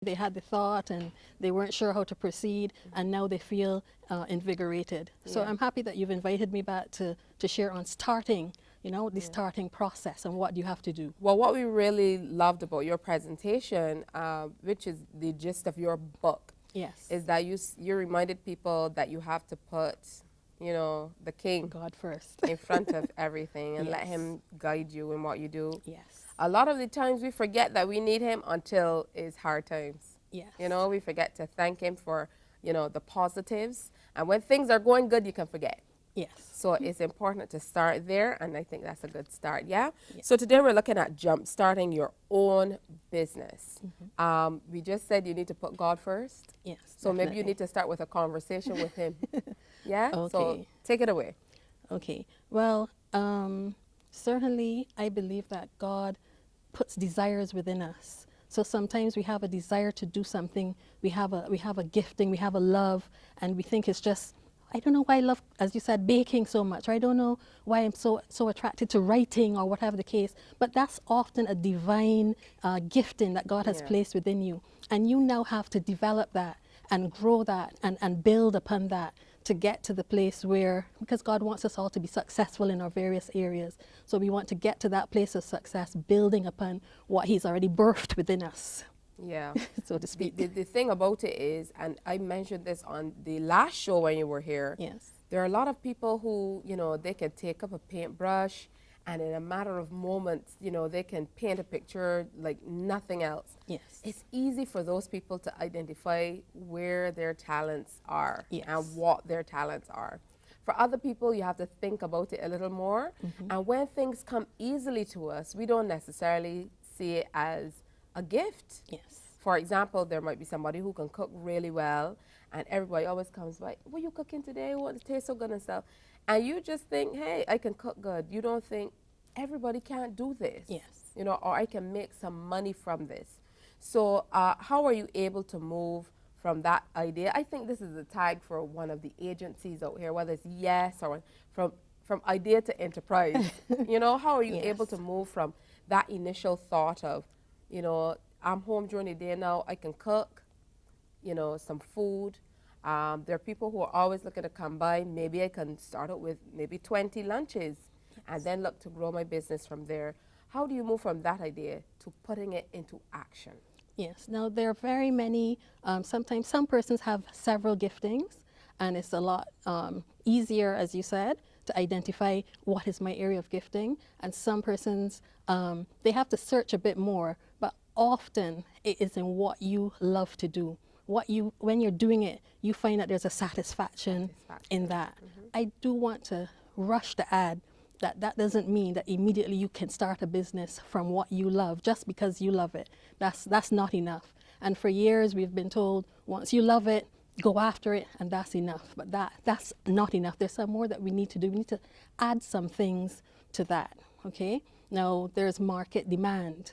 They had the thought and they weren't sure how to proceed, and now they feel invigorated. So Yeah. I'm happy that you've invited me back to share on starting, the Yeah. starting process and what you have to do. Well, what we really loved about your presentation, which is the gist of your book, Yes. is that you reminded people that you have to put, the king God first. in front of everything and let Yes. him guide you in what you do. Yes. A lot of the times we forget that we need him until it's hard times. Yes. We forget to thank him for, the positives. And when things are going good, you can forget. Yes. So it's important to start there, and I think that's a good start, yeah? Yes. So today we're looking at jump starting your own business. We just said you need to put God first. Yes. So maybe you definitely. need to start with a conversation with him. Yeah? So Okay. take it away. Okay. Well, certainly I believe that God puts desires within us. So sometimes we have a desire to do something. We have a gifting. We have a love, and we think it's just. I don't know why I love, as you said, baking so much. Or I don't know why I'm so attracted to writing or whatever the case. But that's often a divine gifting that God has Yeah. placed within you, and you now have to develop that and grow that and build upon that to get to the place where, because God wants us all to be successful in our various areas. So we want to get to that place of success, building upon what He's already birthed within us, Yeah. so to speak. The thing about it is, and I mentioned this on the last show when you were here, Yes. there are a lot of people who, they can take up a paintbrush and in a matter of moments, they can paint a picture like nothing else. Yes. It's easy for those people to identify where their talents are Yes. and what their talents are. For other people, you have to think about it a little more. And when things come easily to us, we don't necessarily see it as a gift. Yes. For example, there might be somebody who can cook really well, and everybody always comes by, what are you cooking today? What it tastes so good and stuff. And you just think, hey, I can cook good. You don't think everybody can't do this. Yes. Or I can make some money from this. So how are you able to move from that idea? I think this is a tag for one of the agencies out here, whether it's Yes or from idea to enterprise. How are you Yes. able to move from that initial thought of, I'm home during the day now, I can cook, some food. There are people who are always looking to come by. Maybe I can start out with maybe 20 lunches and then look to grow my business from there. How do you move from that idea to putting it into action? Yes. Now, there are very many, sometimes some persons have several giftings, and it's a lot easier, as you said, to identify what is my area of gifting. And some persons, they have to search a bit more, but often it is in what you love to do. When you're doing it, you find that there's a satisfaction in that. I do want to rush to add that doesn't mean that immediately you can start a business from what you love just because you love it. That's not enough. And for years we've been told once you love it, go after it, and that's enough. But that's not enough. There's some more that we need to do. We need to add some things to that. Okay? Now there's market demand.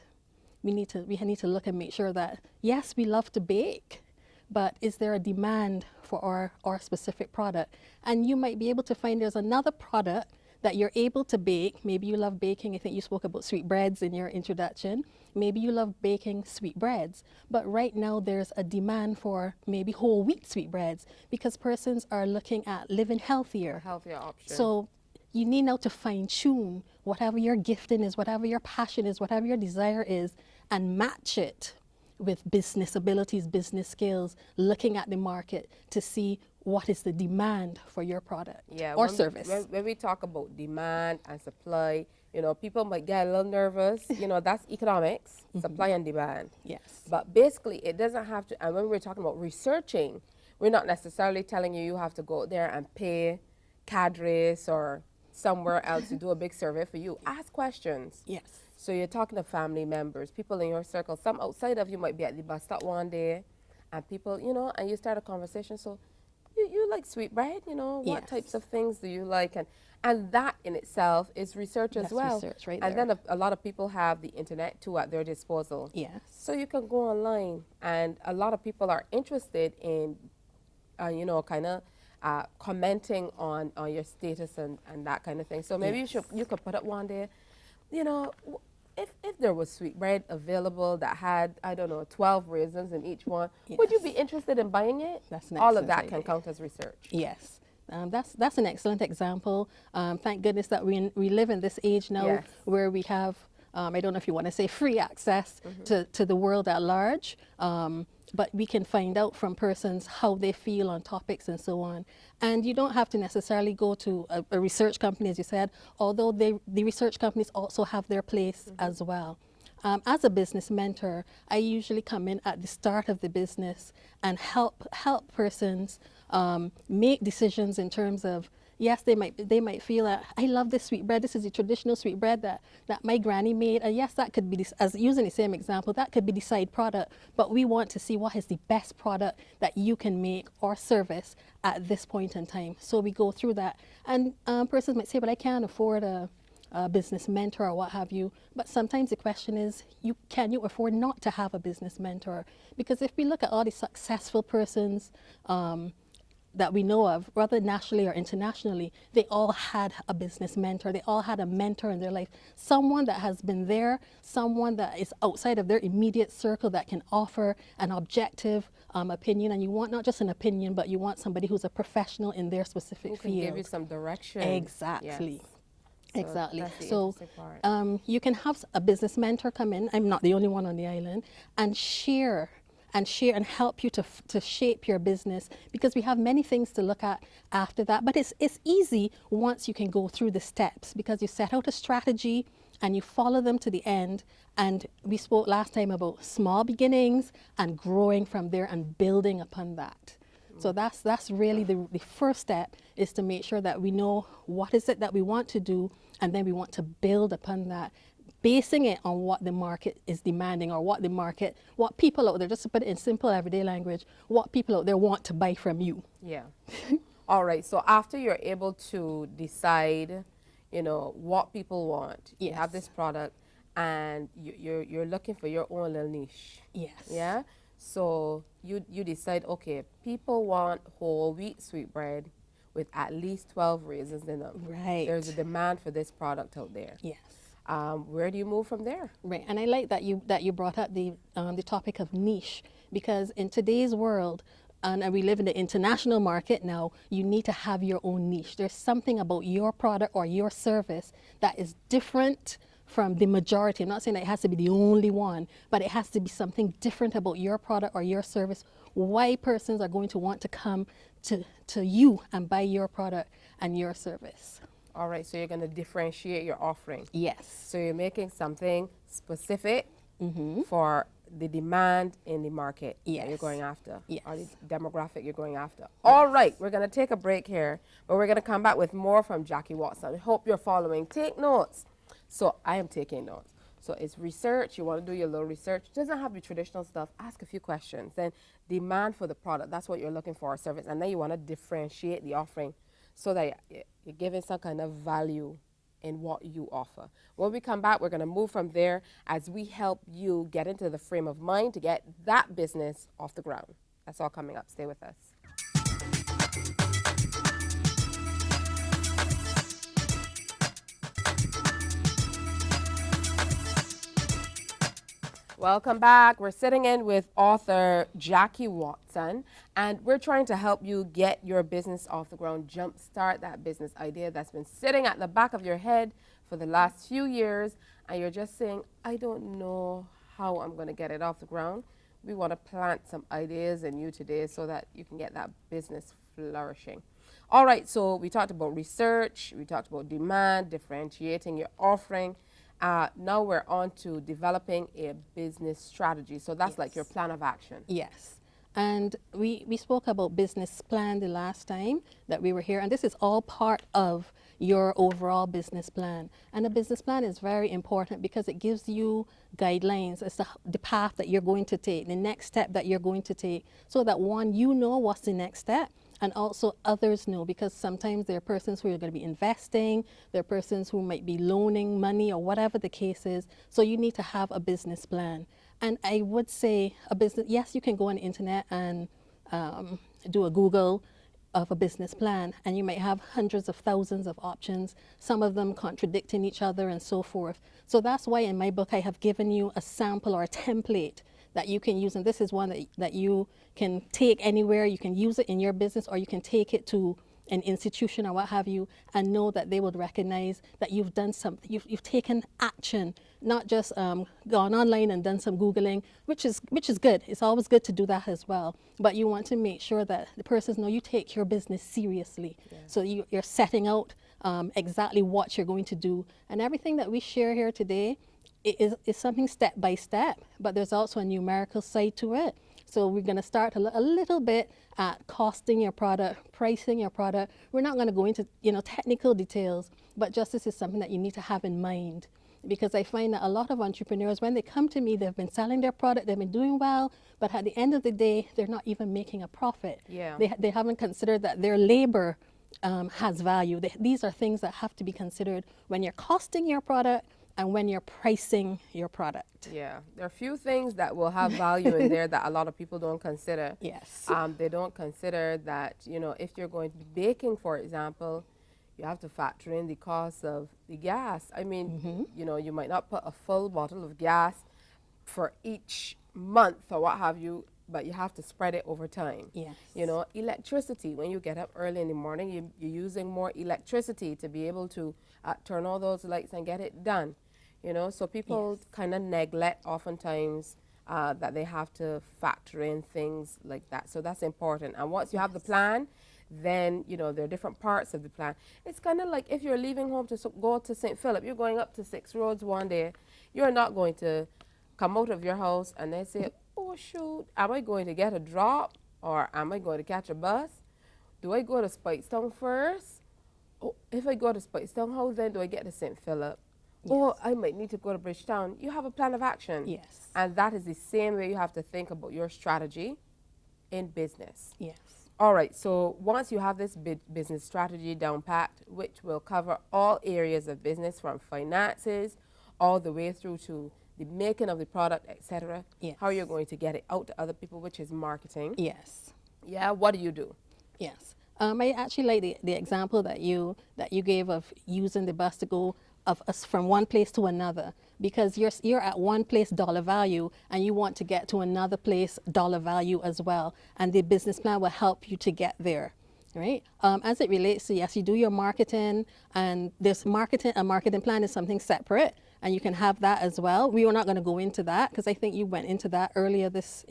We need to look and make sure that yes, we love to bake, but is there a demand for our specific product? And you might be able to find there's another product that you're able to bake. Maybe you love baking. I think you spoke about sweetbreads in your introduction. Maybe you love baking sweetbreads. But right now there's a demand for maybe whole wheat sweetbreads because persons are looking at living healthier. A healthier option. So you need now to fine tune whatever your gifting is, whatever your passion is, whatever your desire is, and match it with business abilities, business skills, looking at the market to see what is the demand for your product or service. When we talk about demand and supply, people might get a little nervous. That's economics, supply and demand. Yes. But basically, it doesn't have to, and when we're talking about researching, we're not necessarily telling you have to go there and pay cadres or somewhere else to do a big survey for you. Ask questions. Yes. So you're talking to family members, people in your circle. Some outside of you might be at the bus stop one day, and people, and you start a conversation. So you like sweetbread, what Yes. types of things do you like? And that in itself is research as That's well. research right and there. then a lot of people have the internet too at their disposal. Yes. So you can go online, and a lot of people are interested in, commenting on your status and that kind of thing. So maybe Yes. you could put up one day, if there was sweetbread available that had, I don't know, 12 raisins in each one, would you be Yes. interested in buying it? That's an All of excellent that can idea. count as research. Yes. That's an excellent example. Thank goodness that we live in this age now Yes. where we have, I don't know if you want to say free access to the world at large, but we can find out from persons how they feel on topics and so on. And you don't have to necessarily go to a research company, as you said, although the research companies also have their place as well. As a business mentor, I usually come in at the start of the business and help persons make decisions in terms of, yes, they might feel that I love this sweetbread. This is the traditional sweetbread that my granny made, and yes, that could be as using the same example, that could be the side product. But we want to see what is the best product that you can make or service at this point in time. So we go through that, and persons might say, "But I can't afford a business mentor or what have you." But sometimes the question is, can you afford not to have a business mentor? Because if we look at all the successful persons that we know of, whether nationally or internationally, they all had a business mentor. They all had a mentor in their life, someone that has been there, someone that is outside of their immediate circle that can offer an objective opinion. And you want not just an opinion, but you want somebody who's a professional in their specific Who can field. give you some direction. Exactly. Yes. Exactly. That's the So interesting part. you can have a business mentor come in. I'm not the only one on the island, and share and help you to shape your business, because we have many things to look at after that. But it's easy once you can go through the steps, because you set out a strategy and you follow them to the end. And we spoke last time about small beginnings and growing from there and building upon that. So that's really the first step, is to make sure that we know what is it that we want to do, and then we want to build upon that, basing it on what the market is demanding, or what people out there, just to put it in simple everyday language, what people out there want to buy from you. Yeah. All right. So after you're able to decide, what people want, you have Yes. this product, and you're looking for your own little niche. Yes. Yeah. So you decide, okay, people want whole wheat sweetbread with at least 12 raisins in them. Right. There's a demand for this product out there. Yes. Where do you move from there? Right, and I like that you brought up the topic of niche, because in today's world, and we live in the international market now, you need to have your own niche. There's something about your product or your service that is different from the majority. I'm not saying that it has to be the only one, but it has to be something different about your product or your service. Why persons are going to want to come to you and buy your product and your service. All right, so you're going to differentiate your offering. Yes. So you're making something specific for the demand in the market that you're Yes. going after, Yes. or the demographic you're going after. All right, we're going to take a break here, but we're going to come back with more from Jackie Watson. I hope you're following. Take notes. So I am taking notes. So it's research. You want to do your little research. It doesn't have to be traditional stuff. Ask a few questions. Then demand for the product. That's what you're looking for, a service. And then you want to differentiate the offering so that you're giving some kind of value in what you offer. When we come back, we're going to move from there as we help you get into the frame of mind to get that business off the ground. That's all coming up. Stay with us. Welcome back. We're sitting in with author Jackie Watson, and we're trying to help you get your business off the ground, jumpstart that business idea that's been sitting at the back of your head for the last few years, and you're just saying, I don't know how I'm going to get it off the ground. We want to plant some ideas in you today so that you can get that business flourishing. All right, so we talked about research, we talked about demand, differentiating your offering. Now we're on to developing a business strategy. So that's like your plan of action. Yes. And we spoke about business plan the last time that we were here, and this is all part of your overall business plan. And a business plan is very important because it gives you guidelines as to the path that you're going to take, the next step that you're going to take, so that one, you know what's the next step, and also others know, because sometimes there are persons who are going to be investing, there are persons who might be loaning money or whatever the case is. So you need to have a business plan. And I would say a business, yes, you can go on the internet and do a Google of a business plan, and you might have hundreds of thousands of options, some of them contradicting each other and so forth. So that's why in my book I have given you a sample or a template that you can use, and this is one that you can take anywhere. You can use it in your business, or you can take it to an institution or what have you, and know that they would recognize that you've done something, you've taken action, not just gone online and done some Googling, which is good. It's always good to do that as well. But you want to make sure that the persons know you take your business seriously. Yeah. So you're setting out exactly what you're going to do. And everything that we share here today is something step by step, but there's also a numerical side to it. So we're going to start a little bit at costing your product, pricing your product. We're not going to go into technical details, but just this is something that you need to have in mind. Because I find that a lot of entrepreneurs, when they come to me, they've been selling their product, they've been doing well, but at the end of the day, they're not even making a profit. Yeah. They haven't considered that their labor has value. These are things that have to be considered when you're costing your product and when you're pricing your product. Yeah, there are a few things that will have value in there that a lot of people don't consider. Yes. They don't consider that, if you're going to be baking, for example, you have to factor in the cost of the gas. I mean, you might not put a full bottle of gas for each month or what have you, but you have to spread it over time. Yes. Electricity, when you get up early in the morning, you're using more electricity to be able to turn all those lights and get it done. So people kind of neglect oftentimes that they have to factor in things like that. So that's important. And once you have the plan, then, there are different parts of the plan. It's kind of like if you're leaving home to go to St. Philip, you're going up to 6 Roads one day, you're not going to come out of your house and then say, oh, shoot, am I going to get a drop or am I going to catch a bus? Do I go to Spikestown first? Oh, if I go to Spikestown, how then do I get to St. Philip? Yes. Oh, I might need to go to Bridgetown. You have a plan of action. Yes. And that is the same way you have to think about your strategy in business. Yes. All right, so once you have this business strategy down packed, which will cover all areas of business from finances all the way through to the making of the product, etc. Yes. How you're going to get it out to other people, which is marketing. Yes. Yeah, what do you do? Yes. I actually like the example that you gave of using the bus to go of us from one place to another, because you're at one place dollar value and you want to get to another place dollar value as well, and the business plan will help you to get there. Right? As it relates to, yes, you do your marketing, and this a marketing plan is something separate, and you can have that as well. We were not going to go into that because I think you went into that earlier this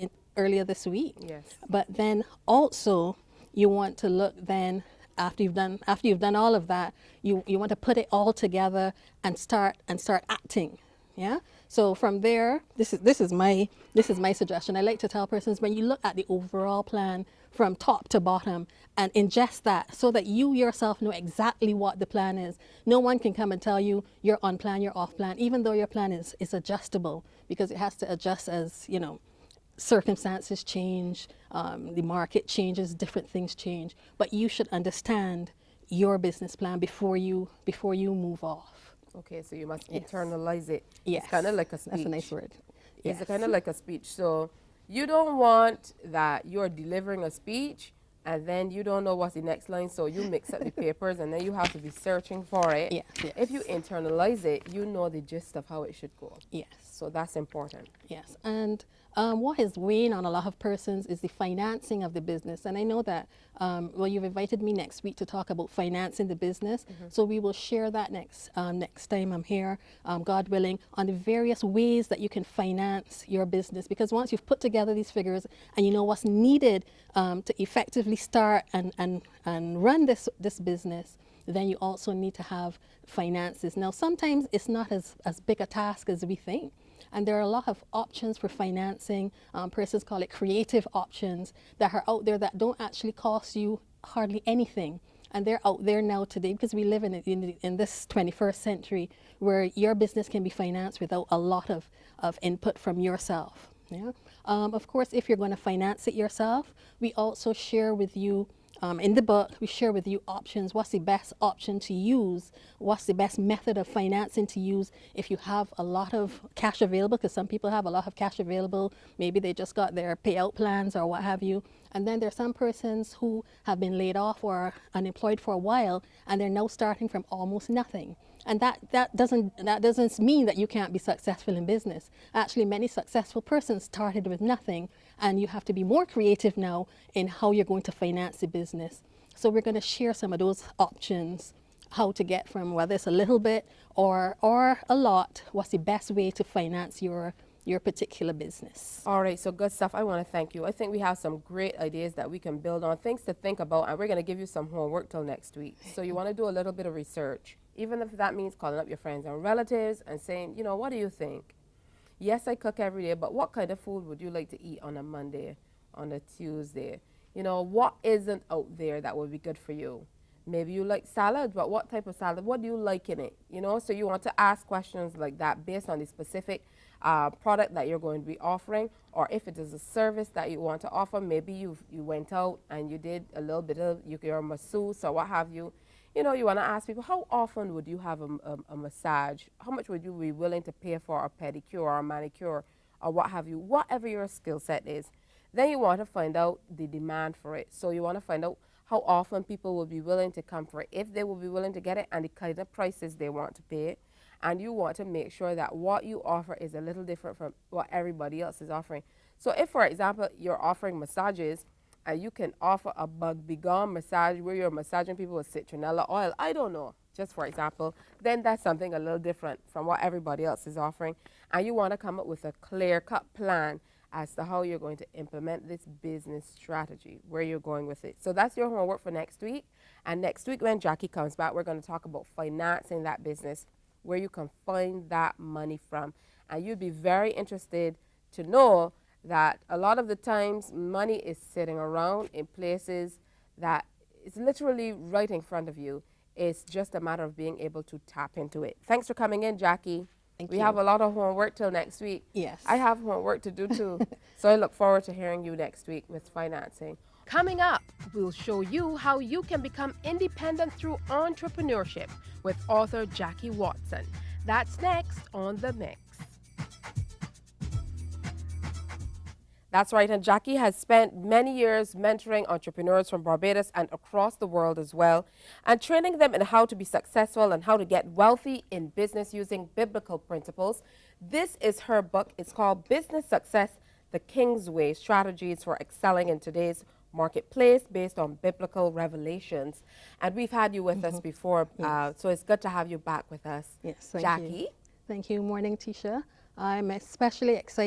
week. Yes. But then also you want to look then after you've done all of that, you want to put it all together and start acting. Yeah. So from there, this is my suggestion. I like to tell persons, when you look at the overall plan from top to bottom and ingest that so that you yourself know exactly what the plan is. No one can come and tell you you're on plan, you're off plan, even though your plan is adjustable, because it has to adjust as, circumstances change, the market changes, different things change. But you should understand your business plan before you move off. Okay, so you must internalize it. Yes. It's kind of like a speech. That's a nice word. It's kind of like a speech. So you don't want that you're delivering a speech and then you don't know what's the next line, so you mix up the papers and then you have to be searching for it. Yes, yes. If you internalize it, you know the gist of how it should go. Yes. So that's important. Yes, and what is weighing on a lot of persons is the financing of the business. And I know that, you've invited me next week to talk about financing the business. Mm-hmm. So we will share that next time I'm here, God willing, on the various ways that you can finance your business. Because once you've put together these figures and you know what's needed to effectively start and run this business, then you also need to have finances. Now, sometimes it's not as big a task as we think. And there are a lot of options for financing. Persons call it creative options that are out there that don't actually cost you hardly anything. And they're out there now today because we live in this 21st century where your business can be financed without a lot of input from yourself. Yeah? Of course, if you're going to finance it yourself, we also share with you In the book, we share with you options. What's the best option to use? What's the best method of financing to use if you have a lot of cash available? Because some people have a lot of cash available. Maybe they just got their payout plans or what have you. And then there are some persons who have been laid off or unemployed for a while, and they're now starting from almost nothing. And that doesn't mean that you can't be successful in business. Actually, many successful persons started with nothing, and you have to be more creative now in how you're going to finance the business. So we're going to share some of those options, how to get from whether it's a little bit or a lot, what's the best way to finance your particular business. All right, so good stuff. I want to thank you. I think we have some great ideas that we can build on, things to think about, and we're going to give you some homework till next week. So you want to do a little bit of research, even if that means calling up your friends and relatives and saying, you know, what do you think? Yes, I cook every day, but what kind of food would you like to eat on a Monday, on a Tuesday? You know, what isn't out there that would be good for you? Maybe you like salad, but what type of salad? What do you like in it? You know, so you want to ask questions like that based on the specific product that you're going to be offering, or if it is a service that you want to offer. Maybe you went out and you did a little bit of your masseuse or what have you. You know, you want to ask people, how often would you have a massage? How much would you be willing to pay for a pedicure or a manicure or what have you? Whatever your skill set is. Then you want to find out the demand for it. So you want to find out how often people will be willing to come for it, if they will be willing to get it, and the kind of prices they want to pay. And you want to make sure that what you offer is a little different from what everybody else is offering. So if, for example, you're offering massages, and you can offer a bug-begone massage where you're massaging people with citronella oil, I don't know, just for example, then that's something a little different from what everybody else is offering. And you want to come up with a clear-cut plan as to how you're going to implement this business strategy, where you're going with it. So that's your homework for next week. And next week when Jackie comes back, we're going to talk about financing that business, where you can find that money from. And you'd be very interested to know that a lot of the times money is sitting around in places that it's literally right in front of you. It's just a matter of being able to tap into it. Thanks for coming in, Jackie. Thank we you. have a lot of homework till next week. Yes. I have homework to do too. So I look forward to hearing you next week with financing. Coming up, we'll show you how you can become independent through entrepreneurship with author Jackie Watson. That's next on The Mix. That's right, and Jackie has spent many years mentoring entrepreneurs from Barbados and across the world as well, and training them in how to be successful and how to get wealthy in business using biblical principles. This is her book. It's called Business Success, The King's Way, Strategies for Excelling in Today's Marketplace based on biblical revelations. And we've had you with us before, so it's good to have you back with us. Yes, thank Jackie. you. Thank you. Morning, Tisha. I'm especially excited